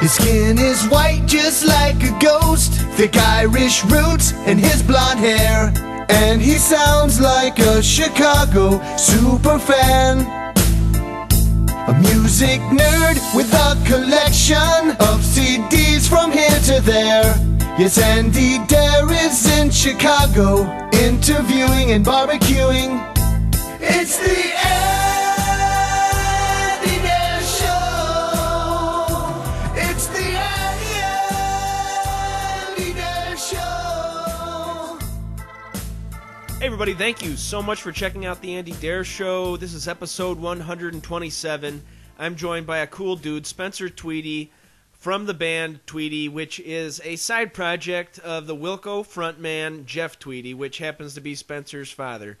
His skin is white just like a ghost, thick Irish roots and his blonde hair. And he sounds like a Chicago superfan, a music nerd with a collection of CDs from here to there. Yes, Andy Dare is in Chicago, interviewing and barbecuing. It's the Andy Dare Show. It's the Andy Dare Show. Hey everybody, thank you so much for checking out the Andy Dare Show. This is episode 127. I'm joined by a cool dude, Spencer Tweedy, from the band Tweedy, which is a side project of the Wilco frontman Jeff Tweedy, which happens to be Spencer's father.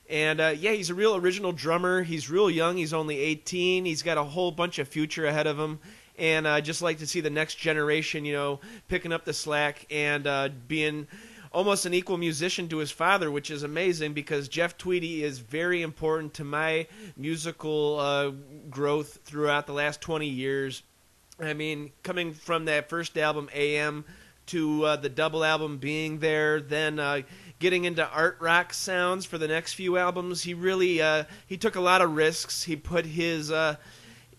And yeah, he's a real original drummer. He's real young. He's only 18. He's got a whole bunch of future ahead of him. And I just like to see the next generation, you know, picking up the slack and being almost an equal musician to his father, which is amazing because Jeff Tweedy is very important to my musical growth throughout the last 20 years. I mean, coming from that first album, AM, to the double album Being There, then getting into art rock sounds for the next few albums, he really he took a lot of risks. He put his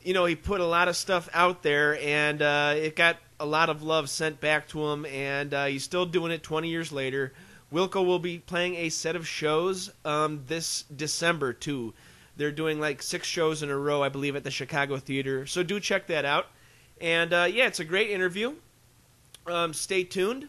he put a lot of stuff out there, and it got a lot of love sent back to him, and he's still doing it 20 years later. Wilco will be playing a set of shows this December, too. They're doing like 6 shows in a row, I believe, at the Chicago Theater, so do check that out. And yeah, it's a great interview. Stay tuned.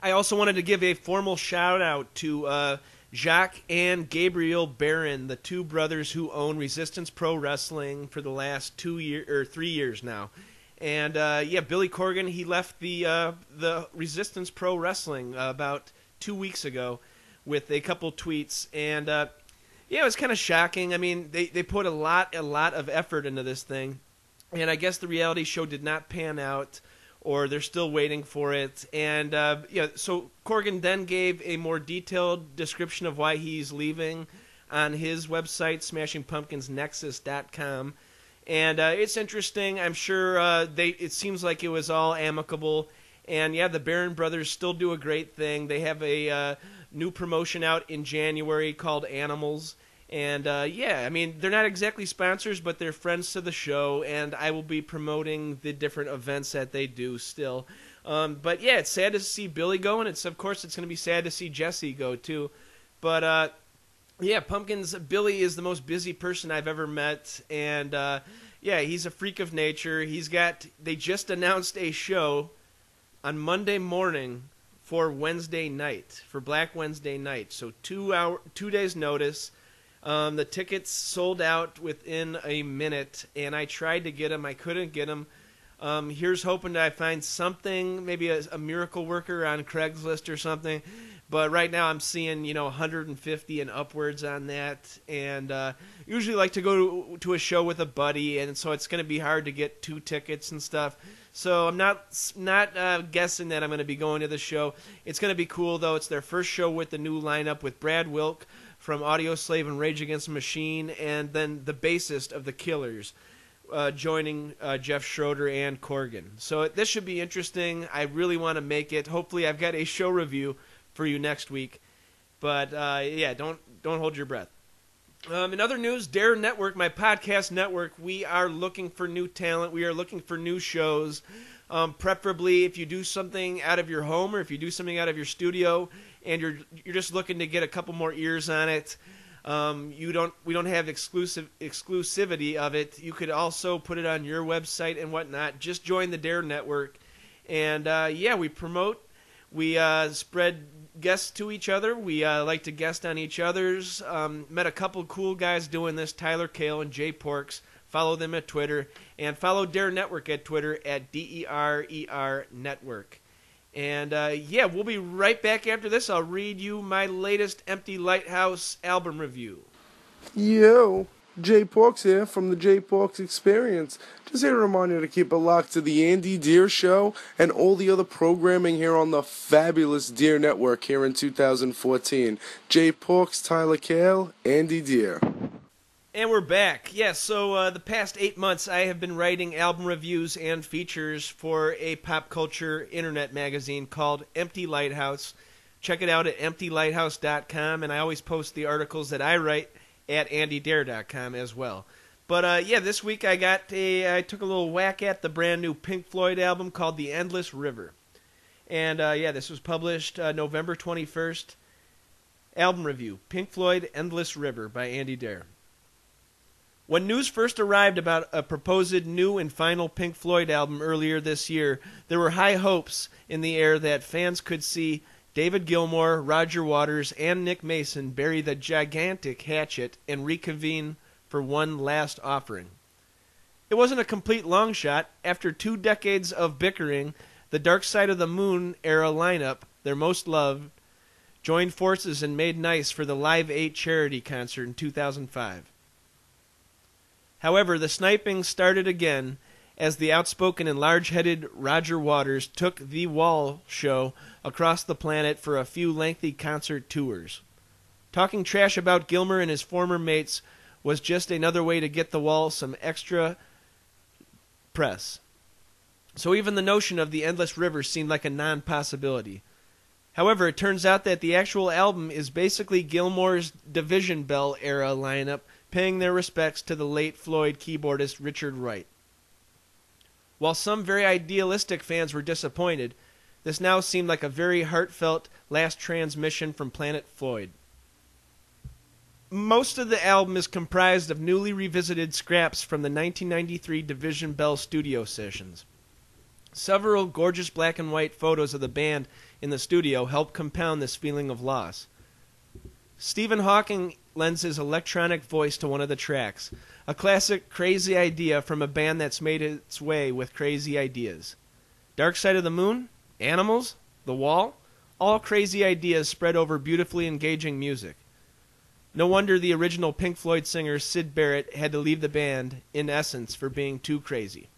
I also wanted to give a formal shout-out to Jacques and Gabriel Barron, the two brothers who own Resistance Pro Wrestling for the last 3 years now. And yeah, Billy Corgan, he left the Resistance Pro Wrestling about 2 weeks ago with a couple tweets, and yeah, it was kind of shocking. I mean, they put a lot of effort into this thing, and I guess the reality show did not pan out, or they're still waiting for it. And yeah, so Corgan then gave a more detailed description of why he's leaving on his website, smashingpumpkinsnexus.com. And it's interesting. I'm sure it seems like it was all amicable. And yeah, the Barron brothers still do a great thing. They have a new promotion out in January called Animals. And yeah, I mean, they're not exactly sponsors, but they're friends to the show. And I will be promoting the different events that they do still. But yeah, it's sad to see Billy go, and of course it's going to be sad to see Jesse go too. But yeah, Pumpkins, Billy is the most busy person I've ever met, and yeah, he's a freak of nature. They just announced a show on Monday morning for Wednesday night, for Black Wednesday night, so 2 days notice. The tickets sold out within a minute, and I tried to get them. I couldn't get them. Here's hoping that I find something, maybe a miracle worker on Craigslist or something. But right now I'm seeing, 150 and upwards on that. And usually like to go to a show with a buddy, and so it's going to be hard to get 2 tickets and stuff. So I'm not guessing that I'm going to be going to the show. It's going to be cool, though. It's their first show with the new lineup with Brad Wilk from Audioslave and Rage Against the Machine, and then the bassist of The Killers, joining Jeff Schroeder and Corgan. So this should be interesting. I really want to make it. Hopefully I've got a show review for you next week. But yeah, don't hold your breath. In other news, Dare Network, my podcast network, we are looking for new talent. We are looking for new shows. Preferably if you do something out of your home or if you do something out of your studio and you're just looking to get a couple more ears on it. We don't have exclusivity of it. You could also put it on your website and whatnot. Just join the Dare Network. And yeah, we promote. We spread guests to each other. We like to guest on each other's. Met a couple cool guys doing this, Tyler Kale and Jay Porks. Follow them at Twitter. And follow Dare Network at Twitter at DERER Network. And yeah, we'll be right back after this. I'll read you my latest Empty Lighthouse album review. Yo, Jay Porks here from the Jay Porks Experience. Just here to remind you to keep it locked to the Andy Deer Show and all the other programming here on the fabulous Deer Network here in 2014. Jay Porks, Tyler Kale, Andy Deer. And we're back. Yes, so the past 8 months I have been writing album reviews and features for a pop culture internet magazine called Empty Lighthouse. Check it out at emptylighthouse.com, and I always post the articles that I write at andydare.com as well. But this week I took a little whack at the brand new Pink Floyd album called The Endless River. And this was published November 21st. Album review, Pink Floyd Endless River by Andy Dare. When news first arrived about a proposed new and final Pink Floyd album earlier this year, there were high hopes in the air that fans could see David Gilmour, Roger Waters, and Nick Mason bury the gigantic hatchet and reconvene for one last offering. It wasn't a complete long shot. After 2 decades of bickering, the Dark Side of the Moon era lineup, their most loved, joined forces and made nice for the Live 8 charity concert in 2005. However, the sniping started again as the outspoken and large-headed Roger Waters took The Wall show across the planet for a few lengthy concert tours. Talking trash about Gilmour and his former mates was just another way to get The Wall some extra press. So even the notion of The Endless River seemed like a non-possibility. However, it turns out that the actual album is basically Gilmour's Division Bell era lineup paying their respects to the late Floyd keyboardist Richard Wright. While some very idealistic fans were disappointed, this now seemed like a very heartfelt last transmission from Planet Floyd. Most of the album is comprised of newly revisited scraps from the 1993 Division Bell studio sessions. Several gorgeous black and white photos of the band in the studio help compound this feeling of loss. Stephen Hawking lends his electronic voice to one of the tracks, a classic crazy idea from a band that's made its way with crazy ideas. Dark Side of the Moon, Animals, The Wall, all crazy ideas spread over beautifully engaging music. No wonder the original Pink Floyd singer Syd Barrett had to leave the band, in essence, for being too crazy.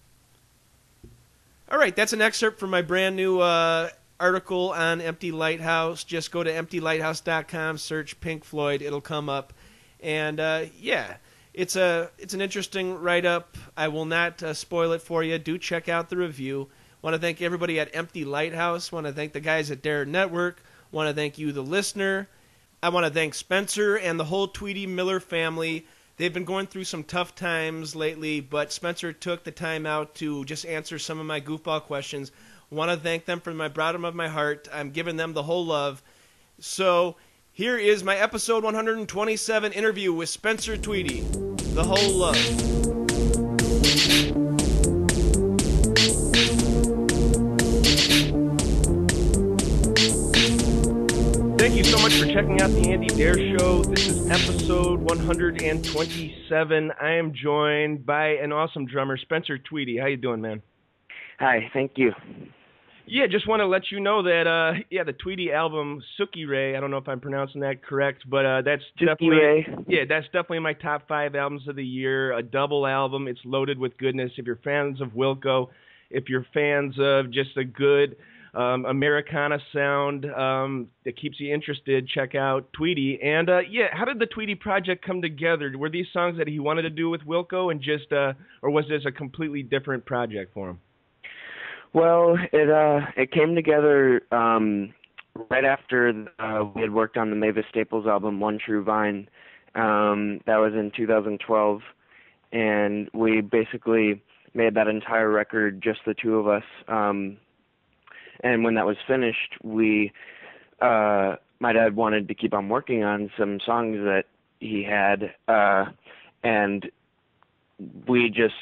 All right, that's an excerpt from my brand new article on Empty Lighthouse. Just go to emptylighthouse.com, search Pink Floyd, it'll come up. And it's an interesting write-up. I will not spoil it for you. Do check out the review. Want to thank everybody at Empty Lighthouse. Want to thank the guys at Dare Network. Want to thank you, the listener. I want to thank Spencer and the whole Tweedy Miller family. They've been going through some tough times lately, but Spencer took the time out to just answer some of my goofball questions. Want to thank them from the bottom of my heart. I'm giving them the whole love. So here is my episode 127 interview with Spencer Tweedy. The whole love. Thank you so much for checking out the Andy Dare Show. This is episode 127. I am joined by an awesome drummer, Spencer Tweedy. How you doing, man? Hi, thank you. Yeah, just want to let you know that, the Tweedy album, Sukierae, I don't know if I'm pronouncing that correct, but that's definitely my top 5 albums of the year, a double album. It's loaded with goodness. If you're fans of Wilco, if you're fans of just a good Americana sound that keeps you interested, check out Tweedy. And, how did the Tweedy project come together? Were these songs that he wanted to do with Wilco and just, or was this a completely different project for him? Well, it came together right after we had worked on the Mavis Staples album, One True Vine. That was in 2012, and we basically made that entire record, just the two of us. And when that was finished, my dad wanted to keep on working on some songs that he had, and we just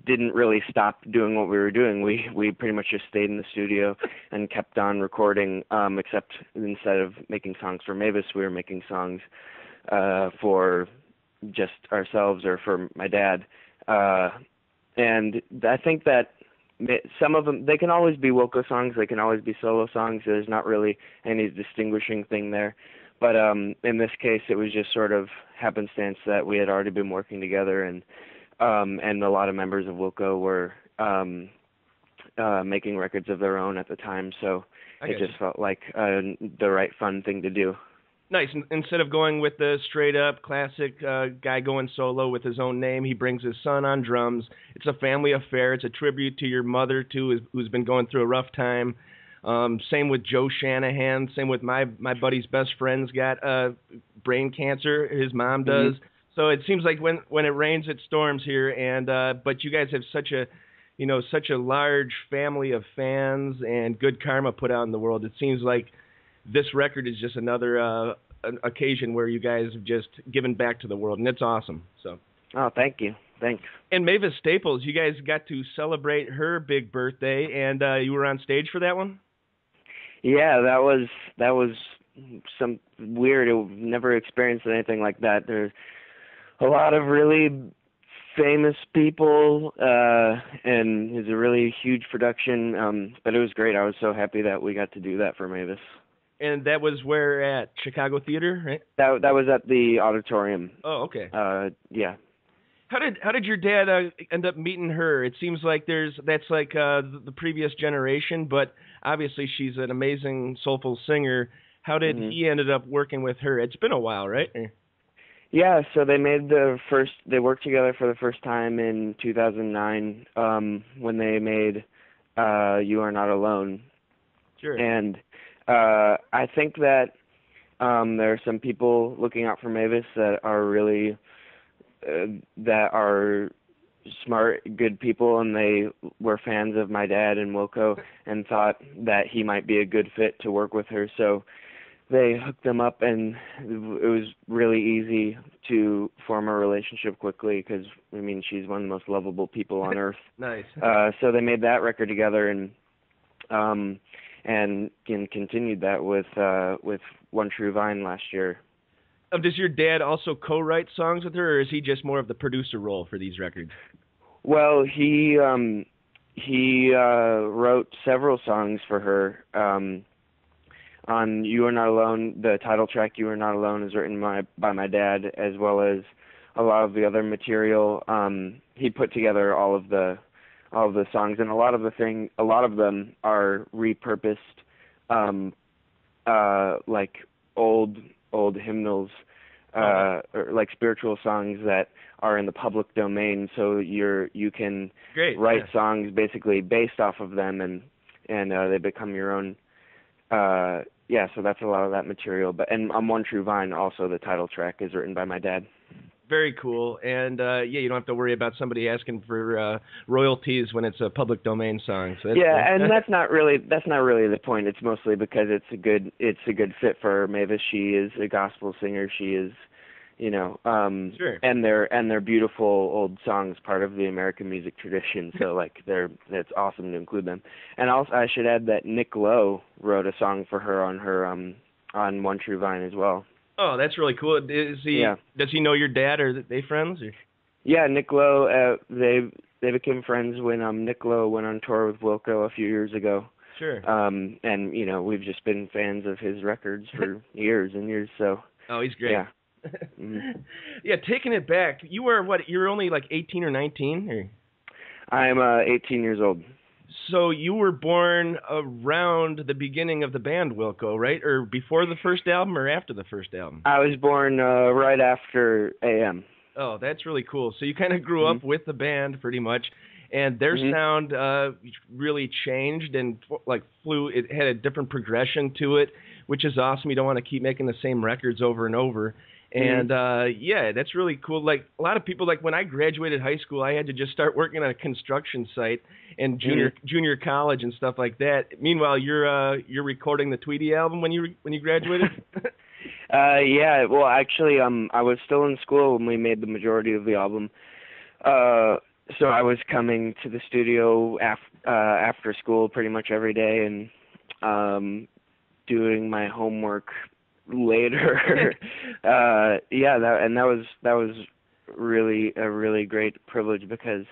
didn't really stop doing what we were doing. We pretty much just stayed in the studio and kept on recording, except instead of making songs for Mavis, we were making songs for just ourselves or for my dad. And I think that some of them, they can always be Wilco songs, they can always be solo songs. There's not really any distinguishing thing there. But in this case, it was just sort of happenstance that we had already been working together, and a lot of members of Wilco were making records of their own at the time, so it just felt like the right fun thing to do. Nice. Instead of going with the straight-up classic guy going solo with his own name, he brings his son on drums. It's a family affair. It's a tribute to your mother, too, who's been going through a rough time. Same with Joe Shanahan. Same with my buddy's best friend's got brain cancer. His mom does. Mm-hmm. So it seems like when it rains, it storms here. And but you guys have such a large family of fans and good karma put out in the world. It seems like this record is just another occasion where you guys have just given back to the world, and it's awesome. So. Oh, thank you. Thanks. And Mavis Staples, you guys got to celebrate her big birthday, and you were on stage for that one? Yeah, that was some weird. I've never experienced anything like that. There's a lot of really famous people, and it's a really huge production, but it was great. I was so happy that we got to do that for Mavis. And that was where at? Chicago Theater, right? That was at the auditorium. Oh, okay. Yeah. How did your dad end up meeting her? It seems like that's like the previous generation, but obviously she's an amazing soulful singer. How did he ended up working with her? It's been a while, right? Yeah, so they worked together for the first time in 2009 when they made You Are Not Alone. Sure. And I think that there are some people looking out for Mavis that are really that are smart, good people, and they were fans of my dad and Wilco and thought that he might be a good fit to work with her. So they hooked them up, and it was really easy to form a relationship quickly because, I mean, she's one of the most lovable people on earth. Nice. So they made that record together, and continued that with One True Vine last year. Does your dad also co-write songs with her, or is he just more of the producer role for these records? Well, he wrote several songs for her. On You Are Not Alone, the title track You Are Not Alone is written by my dad, as well as a lot of the other material. He put together all of the songs, and a lot of them are repurposed, like old hymnals, or like spiritual songs that are in the public domain. So you can write songs basically based off of them, and they become your own. So that's a lot of that material. And on One True Vine, also the title track is written by my dad. Very cool. And you don't have to worry about somebody asking for royalties when it's a public domain song. So and that's not really the point. It's mostly because it's a good fit for her. Mavis. She is a gospel singer. She is, sure. And they're beautiful old songs, part of the American music tradition. So it's awesome to include them. And also I should add that Nik Lowe wrote a song for her on One True Vine as well. Oh, that's really cool. Does he know your dad? Are they friends? Or? Yeah, Nik Lowe. They became friends when Nik Lowe went on tour with Wilco a few years ago. Sure. And we've just been fans of his records for years and years. So. Oh, he's great. Yeah. Mm-hmm. Yeah, taking it back. You were what? You were only like 18 or 19? Or? I'm 18 years old. So you were born around the beginning of the band Wilco, right? Or before the first album or after the first album? I was born right after AM. Oh, that's really cool. So you kind of grew up with the band pretty much, and their sound really changed and it had a different progression to it, which is awesome. You don't want to keep making the same records over and over. And that's really cool. Like a lot of people, like when I graduated high school, I had to just start working on a construction site and junior college and stuff like that. Meanwhile, you're recording the Tweedy album when you graduated. Yeah. Well, actually, I was still in school when we made the majority of the album. So I was coming to the studio after school pretty much every day and doing my homework later. That was really a really great privilege because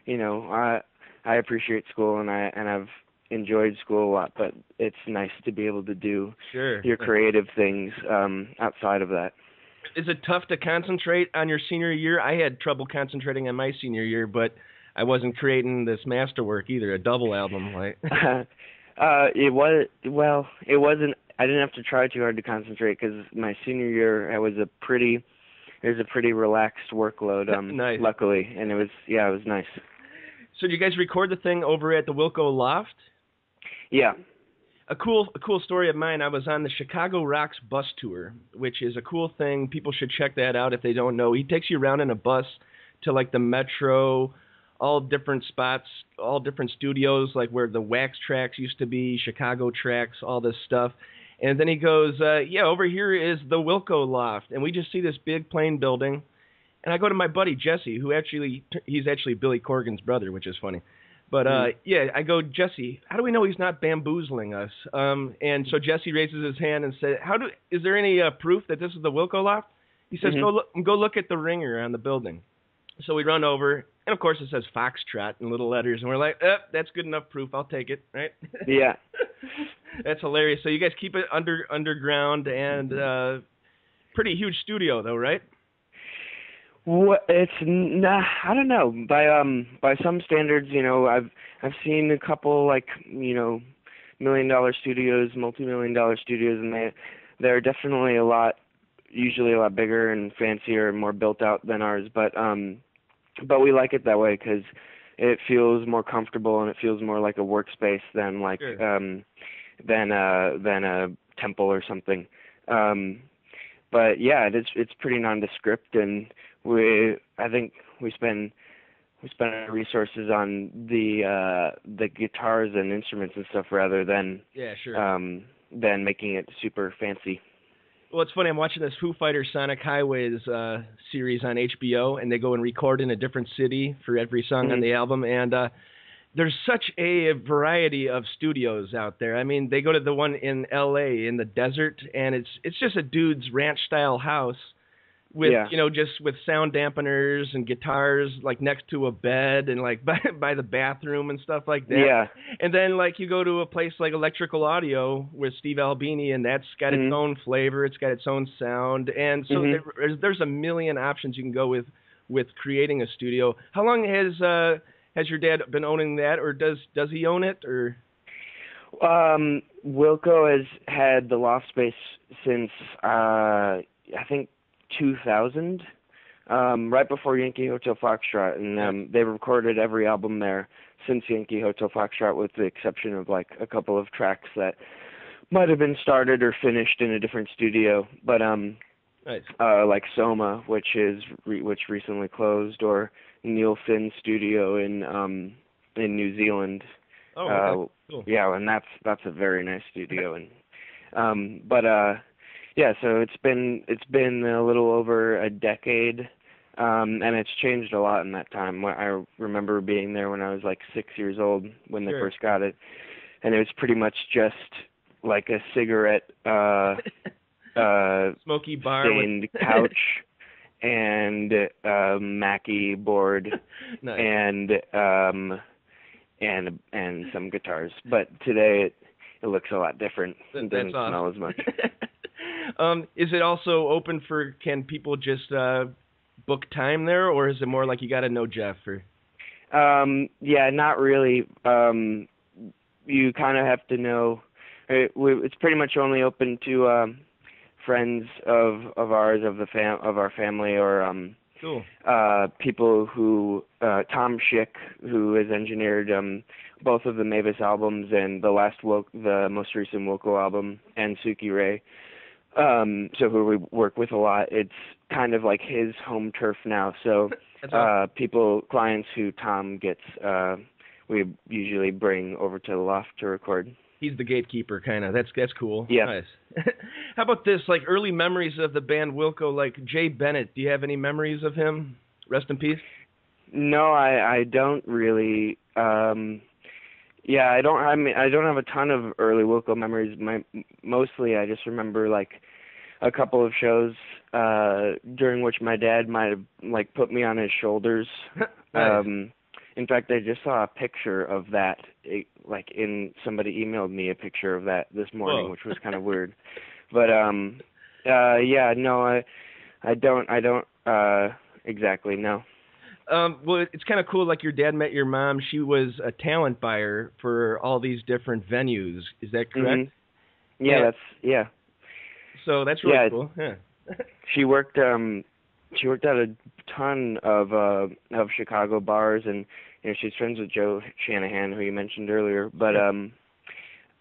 I appreciate school and I've enjoyed school a lot, but it's nice to be able to do your creative things outside of that. Is it tough to concentrate on your senior year? I had trouble concentrating on my senior year, but I wasn't creating this masterwork either, a double album. It wasn't I didn't have to try too hard to concentrate because my senior year it was a pretty relaxed workload. Nice. Luckily, and it was nice. So, do you guys record the thing over at the Wilco Loft? Yeah. A cool story of mine. I was on the Chicago Rocks bus tour, which is a cool thing. People should check that out if they don't know. He takes you around in a bus to like the Metro, all different spots, all different studios, like where the Wax Tracks used to be, Chicago Tracks, all this stuff. And then he goes, over here is the Wilco Loft. And we just see this big plain building. And I go to my buddy Jesse, he's actually Billy Corgan's brother, which is funny. But, I go, Jesse, how do we know he's not bamboozling us? And so Jesse raises his hand and says, is there any proof that this is the Wilco Loft? He says, go look at the ringer on the building. So we run over, and of course it says Foxtrot in little letters, and we're like, that's good enough proof. I'll take it, right? Yeah. That's hilarious. So you guys keep it underground and pretty huge studio, though, right? It's nah, I don't know. By some standards, I've seen a couple $1 million studios, multi-million-dollar studios, and they're definitely usually a lot bigger and fancier and more built out than ours. But we like it that way because it feels more comfortable and it feels more like a workspace than than a temple or something. But yeah, it's pretty nondescript, and I think we spend our resources on the guitars and instruments and stuff rather than than making it super fancy. Well, it's funny. I'm watching this Foo Fighters Sonic Highways series on HBO, and they go and record in a different city for every song on the album. And there's such a variety of studios out there. I mean, they go to the one in L.A. in the desert, and it's just a dude's ranch-style house with just with sound dampeners and guitars like next to a bed and like by the bathroom and stuff like that. Yeah. And then like you go to a place like Electrical Audio with Steve Albini, and that's got its own flavor, it's got its own sound, and so there's a million options you can go with creating a studio. How long has your dad been owning that, or does he own it, or? Wilco has had the loft space since I think 2000, right before Yankee Hotel Foxtrot, and they've recorded every album there since Yankee Hotel Foxtrot, with the exception of like a couple of tracks that might have been started or finished in a different studio. But nice. Like Soma, which recently closed, or Neil Finn's studio in New Zealand. Oh, okay. Cool. Yeah, and that's a very nice studio, and yeah, so it's been a little over a decade, and it's changed a lot in that time. I remember being there when I was like 6 years old when they first got it, and it was pretty much just like a cigarette smoky bar stained couch and Mackie board and some guitars. But today it looks a lot different. It doesn't smell as much. Is it also open can people just book time there, or is it more like you got to know Jeff? Or? Yeah, not really. You kind of have to know. It's pretty much only open to friends of ours, of our family, or cool. People who Tom Schick, who has engineered both of the Mavis albums and the most recent Wilco album, and Sukierae. So who we work with a lot. It's kind of like his home turf now. So clients who Tom gets, we usually bring over to the loft to record. He's the gatekeeper, kind of. That's cool. Yeah. Nice. How about this? Like early memories of the band Wilco, like Jay Bennett. Do you have any memories of him? Rest in peace. No, I don't really. Yeah, I don't have a ton of early Wilco memories. Mostly, I just remember like a couple of shows during which my dad might have like put me on his shoulders. Nice. In fact, I just saw a picture of that. Somebody emailed me a picture of that this morning, which was kind of weird. But yeah, no, I don't exactly know. Well, it's kind of cool. Like your dad met your mom. She was a talent buyer for all these different venues. Is that correct? Yeah, So that's really cool. Yeah. She worked at a ton of Chicago bars, and she's friends with Joe Shanahan, who you mentioned earlier. But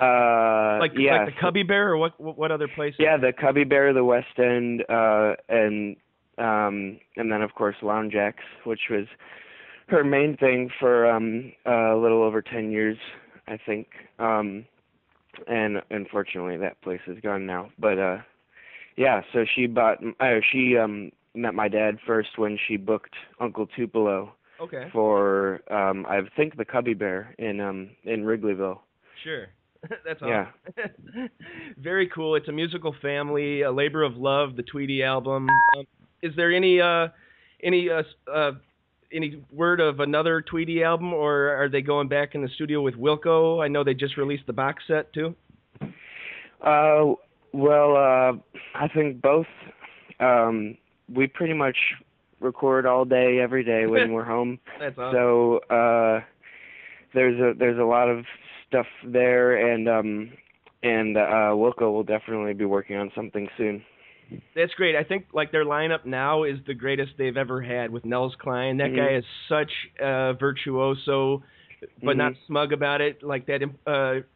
like the Cubby Bear, or what other places? Yeah, the Cubby Bear, the West End, and then of course Lounge Jacks, which was her main thing for a little over 10 years, I think. And unfortunately, that place is gone now. But so she met my dad first when she booked Uncle Tupelo. Okay. For I think the Cubby Bear in Wrigleyville. Sure. That's awesome. Yeah. Very cool. It's a musical family, a labor of love, the Tweedy album. Is there any word of another Tweedy album, or are they going back in the studio with Wilco? I know they just released the box set too. I think both. We pretty much record all day, every day when we're home. That's awesome. So there's a lot of stuff there, and Wilco will definitely be working on something soon. That's great. I think like their lineup now is the greatest they've ever had with Nels Cline. That guy is such a virtuoso, but not smug about it. Like that,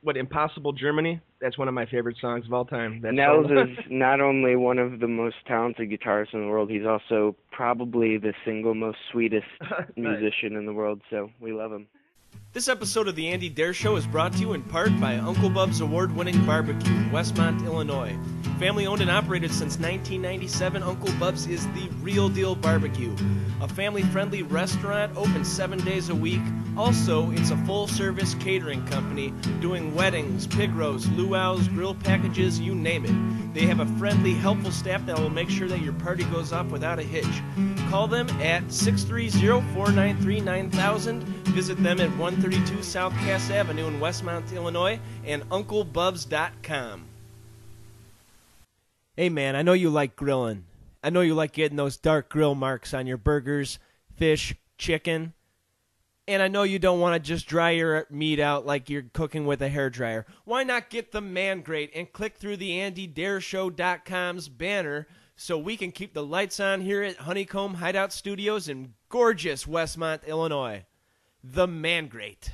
Impossible Germany? That's one of my favorite songs of all time. Nels is not only one of the most talented guitarists in the world, he's also probably the single most sweetest musician in the world, so we love him. This episode of The Andy Dare Show is brought to you in part by Uncle Bub's award-winning barbecue in Westmont, Illinois. Family-owned and operated since 1997, Uncle Bub's is the real deal barbecue. A family-friendly restaurant open 7 days a week. Also, it's a full-service catering company doing weddings, pig roasts, luau's, grill packages, you name it. They have a friendly, helpful staff that will make sure that your party goes off without a hitch. Call them at 630-493-9000. Visit them at 132 South Cass Avenue in Westmont, Illinois, and UncleBubs.com. Hey man, I know you like grilling. I know you like getting those dark grill marks on your burgers, fish, chicken. And I know you don't want to just dry your meat out like you're cooking with a hairdryer. Why not get the Man Grate and click through the AndyDareShow.com's banner so we can keep the lights on here at Honeycomb Hideout Studios in gorgeous Westmont, Illinois. The Man Grate.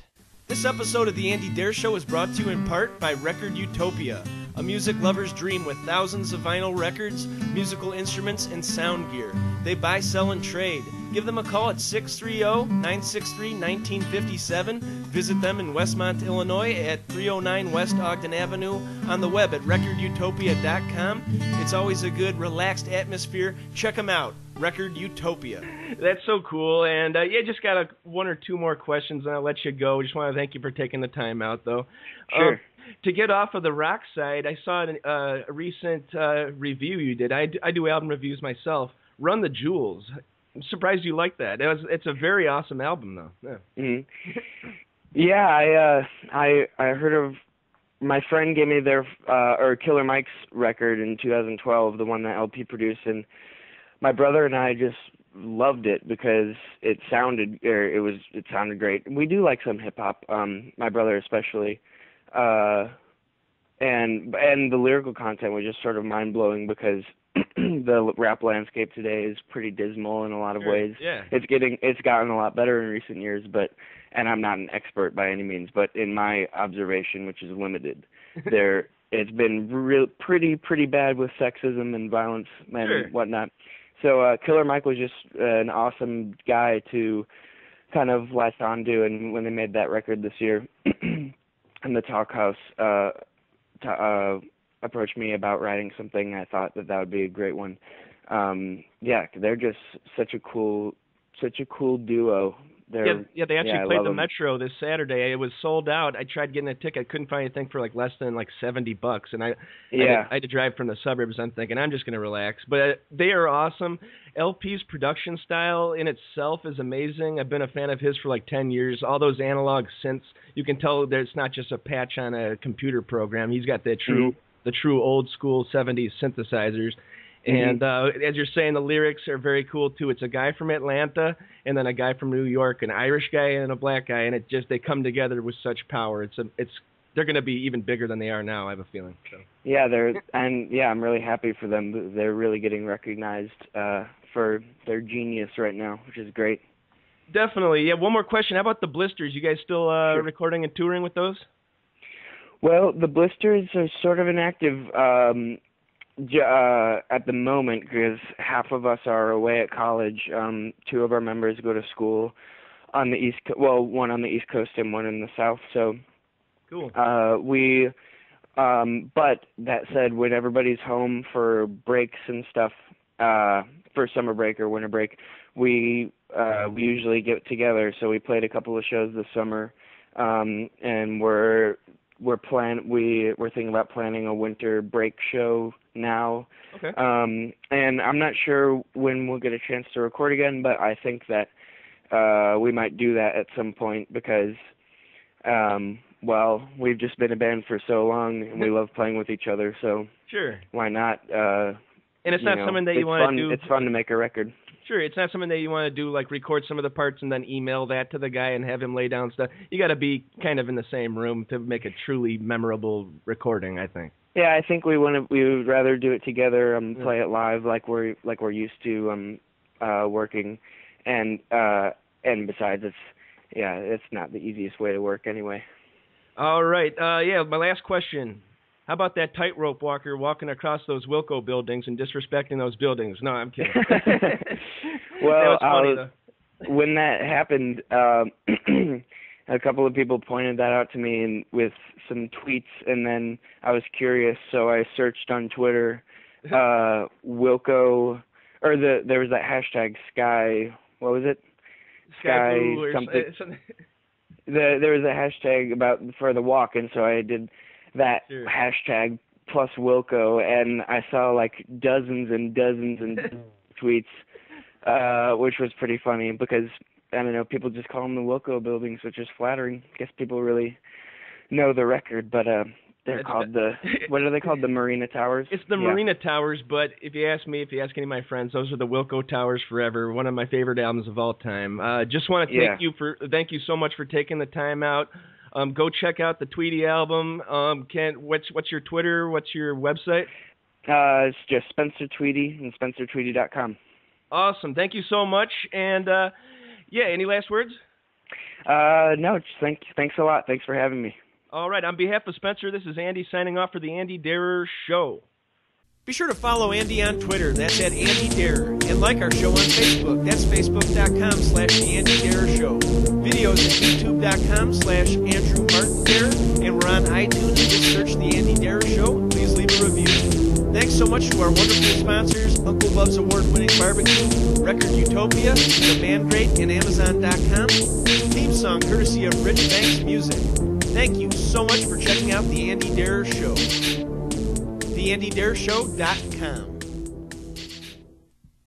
This episode of The Andy Dare Show is brought to you in part by Record Utopia, a music lover's dream with thousands of vinyl records, musical instruments, and sound gear. They buy, sell, and trade. Give them a call at 630-963-1957. Visit them in Westmont, Illinois at 309 West Ogden Avenue, on the web at recordutopia.com. It's always a good, relaxed atmosphere. Check them out. Record Utopia. That's so cool. And just got one or two more questions, and I'll let you go. Just want to thank you for taking the time out, though. Sure. To get off of the rock side, I saw a recent review you did. I do album reviews myself. Run the Jewels. I'm surprised you like that. It's a very awesome album, though. Yeah. Mm-hmm. Yeah, I heard of. My friend gave me their Killer Mike's record in 2012, the one that LP produced, and my brother and I just loved it because it sounded great. We do like some hip hop, my brother especially, and the lyrical content was just sort of mind blowing because the rap landscape today is pretty dismal in a lot of ways. Yeah. It's gotten a lot better in recent years, and I'm not an expert by any means, but in my observation, which is limited, it's been pretty bad with sexism and violence and whatnot. So Killer Mike was just an awesome guy to kind of latch on to, and when they made that record this year, and the Talk House approached me about writing something, I thought that would be a great one. They're just such a cool duo. They actually played the Metro this Saturday. It was sold out. I tried getting a ticket. I couldn't find anything for less than $70, and I had to drive from the suburbs. I'm thinking I'm just going to relax. But they are awesome. LP's production style in itself is amazing. I've been a fan of his for 10 years. All those analog synths, you can tell that it's not just a patch on a computer program. He's got the true old school 70s synthesizers. And as you're saying, the lyrics are very cool too. It's a guy from Atlanta and then a guy from New York, an Irish guy and a black guy, and they come together with such power. It's they're going to be even bigger than they are now, I have a feeling. So. Yeah, I'm really happy for them. They're really getting recognized for their genius right now, which is great. Definitely. Yeah, one more question. How about the Blisters? You guys still Sure. recording and touring with those? Well, the Blisters are sort of inactive at the moment because half of us are away at college. 2 of our members go to school on the East Coast. Well, one on the East Coast and one in the South. So, cool. But that said, when everybody's home for breaks and stuff, for summer break or winter break, we usually get together. So we played a couple of shows this summer, and we're thinking about planning a winter break show now. Okay. And I'm not sure when we'll get a chance to record again, but I think that we might do that at some point because, well, we've just been a band for so long and we love playing with each other, so sure. Why not? And it's not something that you want to do. It's fun to make a record. Sure, it's not something that you want to do, like record some of the parts and then email that to the guy and have him lay down stuff. You got to be kind of in the same room to make a truly memorable recording, I think. Yeah, I think we would rather do it together, play it live like we're used to working, and besides, it's not the easiest way to work anyway. All right, yeah, my last question. How about that tightrope walker walking across those Wilco buildings and disrespecting those buildings? No, I'm kidding. Well, that was funny, when that happened, a couple of people pointed that out to me with some tweets, and then I was curious, so I searched on Twitter, Wilco, or there was that hashtag Sky, what was it? Sky something. There was a hashtag for the walk, and so I did that sure. hashtag plus Wilco, and I saw like dozens and dozens and tweets, which was pretty funny because, I don't know, people just call them the Wilco buildings, which is flattering. I guess people really know the record, but they're called what are they called? The Marina Towers? It's the Marina Towers, but if you ask me, if you ask any of my friends, those are the Wilco Towers forever, one of my favorite albums of all time. Just want to thank you so much for taking the time out. Go check out the Tweedy album. What's your Twitter? What's your website? It's just Spencer Tweedy and SpencerTweedy.com. Awesome. Thank you so much. And any last words? No, just thanks a lot. Thanks for having me. All right. On behalf of Spencer, this is Andy signing off for the Andy Darer Show. Be sure to follow Andy on Twitter. That's at Andy Darer. And like our show on Facebook. That's facebook.com/The Andy Darer Show. Videos at youtube.com/Andrew Martin Darer. And we're on iTunes. Just search The Andy Darer Show. Please leave a review. Thanks so much to our wonderful sponsors, Uncle Bub's award-winning barbecue, Record Utopia, The Band Great, and Amazon.com. Theme song courtesy of Rich Banks Music. Thank you so much for checking out The Andy Darer Show. TheAndyDareShow.com.